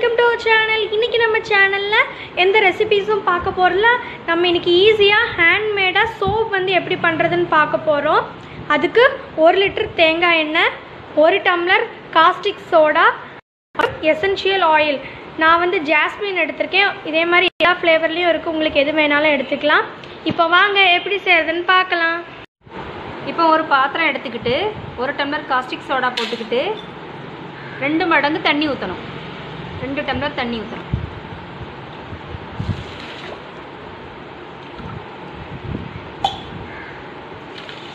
Welcome to our channel. இன்றைக்கி நம்ம சேனலில் எந்த ரெசிபீஸும் பார்க்க போகிறல. நம்ம இன்றைக்கி ஈஸியாக ஹேண்ட்மேடாக சோப் வந்து எப்படி பண்ணுறதுன்னு பார்க்க போகிறோம். அதுக்கு 1 லிட்டர் தேங்காய் எண்ணெய், 1 tumbler caustic soda, essential oil. நான் வந்து ஜாஸ்மின் எடுத்திருக்கேன். இதே மாதிரி எல்லா ஃப்ளேவர்லேயும் இருக்குது, உங்களுக்கு எது வேணாலும் எடுத்துக்கலாம். இப்போ வாங்க எப்படி செய்கிறதுன்னு பார்க்கலாம். இப்போ ஒரு பாத்திரம் எடுத்துக்கிட்டு 1 டம்ளர் காஸ்டிக் சோடா போட்டுக்கிட்டு 2 மடங்கு தண்ணி ஊற்றணும். 2 டம்ளர் தண்ணி ஊற்றணும்.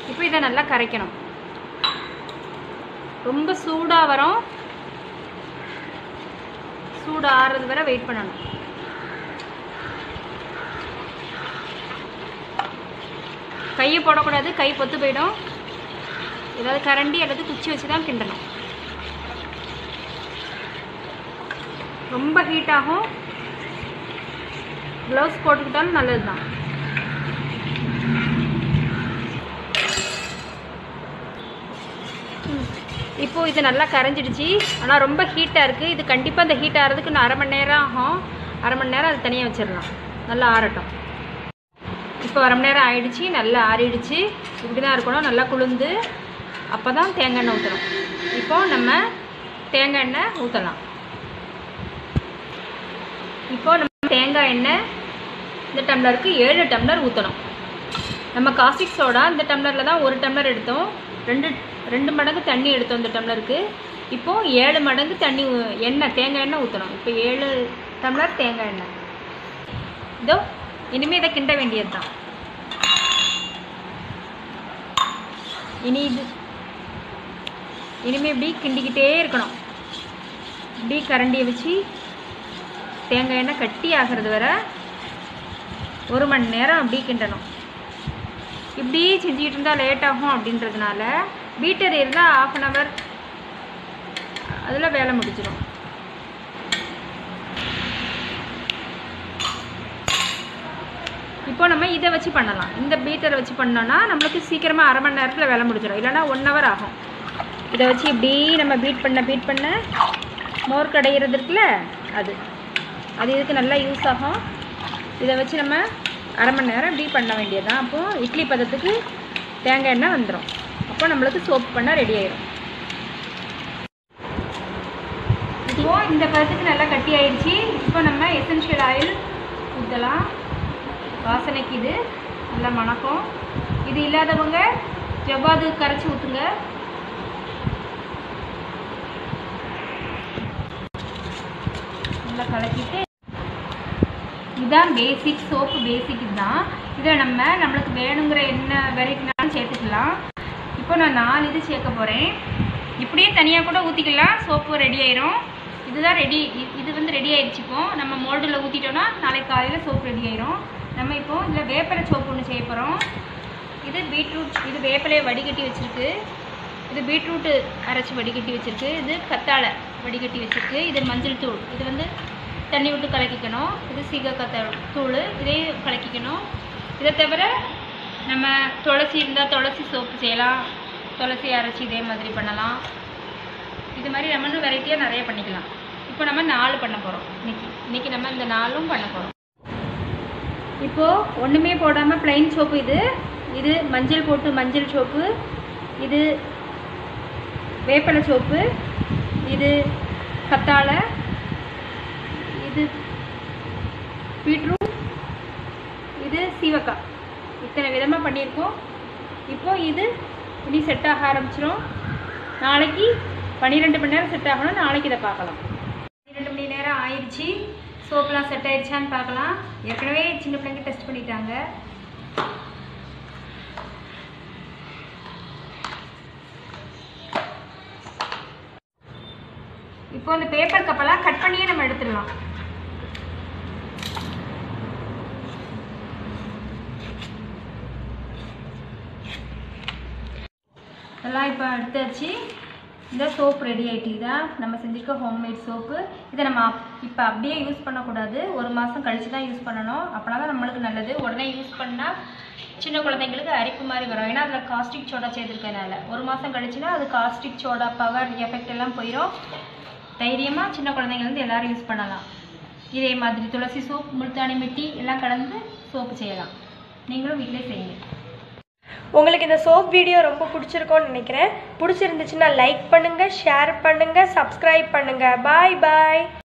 இப்போ இதை நல்லா கரைக்கணும். ரொம்ப சூடாக வரும், சூடு ஆறுறது வரை வெயிட் பண்ணணும். கையை போடக்கூடாது, கை பொத்து போயிடும். ஏதாவது கரண்டி அல்லது குச்சி வச்சு தான் கிண்டணும். ரொம்ப ஹீட் ஆகும், க்ளவுஸ் போட்டுக்கிட்டாலும் நல்லது தான். இப்போது இது நல்லா கரைஞ்சிடுச்சு. ஆனால் ரொம்ப ஹீட்டாக இருக்குது. இது கண்டிப்பாக இந்த ஹீட் ஆகிறதுக்கு இன்னும் 1/2 மணி நேரம் ஆகும். 1/2 மணி நேரம் அது தனியாக வச்சிடலாம், நல்லா ஆறட்டும். இப்போ 1/2 மணி நேரம் ஆயிடுச்சு, நல்லா ஆறிடுச்சு. இப்படி தான் இருக்கணும், நல்லா குளிர்ந்து. அப்போ தான் தேங்காய் எண்ணெய் ஊற்றணும். இப்போது நம்ம தேங்காய் எண்ணெய் ஊற்றலாம். இப்போது நம்ம தேங்காய் எண்ணெய் இந்த டம்ளருக்கு 7 டம்ளர் ஊற்றணும். நம்ம காஸ்டிக் சோடா இந்த டம்ளரில் தான் 1 டம்ளர் எடுத்தோம். 2 மடங்கு தண்ணி எடுத்தோம் இந்த டம்ளருக்கு. இப்போது 7 மடங்கு தண்ணி எண்ணெய், தேங்காய் எண்ணெய் ஊற்றணும். இப்போ 7 டம்ளர் தேங்காய் எண்ணெய். இதோ இனிமேல் இதை கிண்ட வேண்டியது தான். இனிமேல் இப்படி கிண்டிக்கிட்டே இருக்கணும். இப்படி கரண்டியை வச்சு தேங்காய் எண்ணெய் கட்டி ஆகிறது வரை 1 மணி நேரம் அப்படி கிண்டணும். இப்படி செஞ்சுக்கிட்டு இருந்தால் லேட் ஆகும் அப்படின்றதுனால பீட்டர் இருந்தால் 1/2 ஹவர் அதில் வேலை முடிச்சிடும். இப்போ நம்ம இதை வச்சு பண்ணலாம். இந்த பீட்டரை வச்சு பண்ணோன்னா நம்மளுக்கு சீக்கிரமாக 1/2 மணி நேரத்தில் வேலை முடிச்சிடும். இல்லைனா 1 ஹவர் ஆகும். இதை வச்சு இப்படி நம்ம பீட் பண்ண மோர் கடையிறது இருக்குல்ல, அது இதுக்கு நல்லா யூஸ் ஆகும். இதை வச்சு நம்ம 1/2 மணி நேரம் இப்படி பண்ண வேண்டியதுதான். அப்போது இட்லி பதத்துக்கு தேங்காய் எண்ணெய் வந்துடும். அப்போ நம்மளுக்கு சோப் பண்ண ரெடி ஆயிடும். இப்போது இந்த பதத்துக்கு நல்லா கட்டி ஆயிடுச்சு. இப்போ நம்ம எசென்ஷியல் ஆயில் ஊற்றலாம். வாசனைக்கு இது நல்லா மணக்கும். இது இல்லாதவங்க ஜவ்வாது கரைச்சி ஊற்றுங்க. நல்லா கலக்கிட்டு, இதுதான் பேசிக் சோப்பு. பேசிக் இதுதான். இதில் நம்மளுக்கு வேணுங்கிற என்ன வெரைட்டினாலும் சேர்த்துக்கலாம். இப்போ நான் 4 இது சேர்க்க போகிறேன். இப்படியே தனியாக கூட ஊற்றிக்கலாம், சோப்பு ரெடி ஆயிரும். இதுதான் ரெடி. இது வந்து ரெடி ஆயிடுச்சு. இப்போ நம்ம மோல்டில் ஊற்றிட்டோன்னா நாளைக்கு காலையில் சோப்பு ரெடி ஆயிரும். நம்ம இப்போது இதில் வேப்பிலை சோப்பு ஒன்று செய்ய போகிறோம். இது பீட்ரூட், இது வேப்பிலையை வடிகட்டி வச்சுருக்கு. இது பீட்ரூட்டு அரைச்சி வடிகட்டி வச்சுருக்கு. இது கத்தாழை வடிகட்டி வச்சுருக்கு. இது மஞ்சள் தூள், இது வந்து தண்ணி விட்டு கலக்கிக்கணும். இது சீகக்காய் தூள், இதையும் கலக்கிக்கணும். இதை தவிர நம்ம துளசி இருந்தால் துளசி சோப்பு செய்யலாம். துளசி அரைச்சி இதே மாதிரி பண்ணலாம். இது மாதிரி நம்ம இன்னும் வெரைட்டியாக நிறைய பண்ணிக்கலாம். இப்போ நம்ம 4 பண்ண போகிறோம். இன்றைக்கி நம்ம இந்த 4ம் பண்ண போகிறோம். இப்போது ஒன்றுமே போடாமல் ப்ளைன் சோப்பு. இது மஞ்சள் போட்டு மஞ்சள் சோப்பு, இது வேப்பிலை சோப்பு, இது கத்தாழை, இது பீட்ரூட், இது சீவக்காய். இத்தனை விதமாக பண்ணியிருக்கோம். இப்போது இது இனி செட் ஆக ஆரம்பிச்சிடும். நாளைக்கு 12 மணி நேரம் செட் ஆகணும். நாளைக்கு இதை பார்க்கலாம். 12 மணி நேரம் ஆயிடுச்சு. சோப்லாம் செட் ஆயிடுச்சான்னு பார்க்கலாம். ஏற்கனவே சின்ன பிள்ளைங்க டெஸ்ட் பண்ணிட்டாங்க. இப்போ இந்த பேப்பர் கப்பெல்லாம் கட் பண்ணியே நம்ம எடுத்துடலாம். இதெல்லாம் இப்போ எடுத்தாச்சு. இந்த சோப் ரெடி ஆகிட்டு. இதான் நம்ம செஞ்சுருக்க ஹோம்மேட் சோப்பு. இதை நம்ம இப்போ அப்படியே யூஸ் பண்ணக்கூடாது. 1 மாதம் கழித்து தான் யூஸ் பண்ணணும். அப்படின்னா தான் நம்மளுக்கு நல்லது. உடனே யூஸ் பண்ணால் சின்ன குழந்தைங்களுக்கு அரிப்பு மாதிரி வரும். ஏன்னா அதில் காஸ்டிக் சோடா சேர்த்துருக்கனால 1 மாதம் கழிச்சுன்னா அது காஸ்டிக் சோடா பவர் எஃபெக்ட் எல்லாம் போயிடும். தைரியமாக சின்ன குழந்தைங்கலேருந்து எல்லோரும் யூஸ் பண்ணலாம். இதே மாதிரி துளசி சோப், முல்தானி மிட்டி எல்லாம் கலந்து சோப்பு செய்யலாம். நீங்களும் வீட்டிலே செய்யுங்க. உங்களுக்கு இந்த சோப் வீடியோ ரொம்ப பிடிச்சிருக்கோன்னு நினைக்கிறேன். பிடிச்சிருந்துச்சுன்னா லைக் பண்ணுங்கள், ஷேர் பண்ணுங்கள், சப்ஸ்கிரைப் பண்ணுங்கள். பாய் பாய்.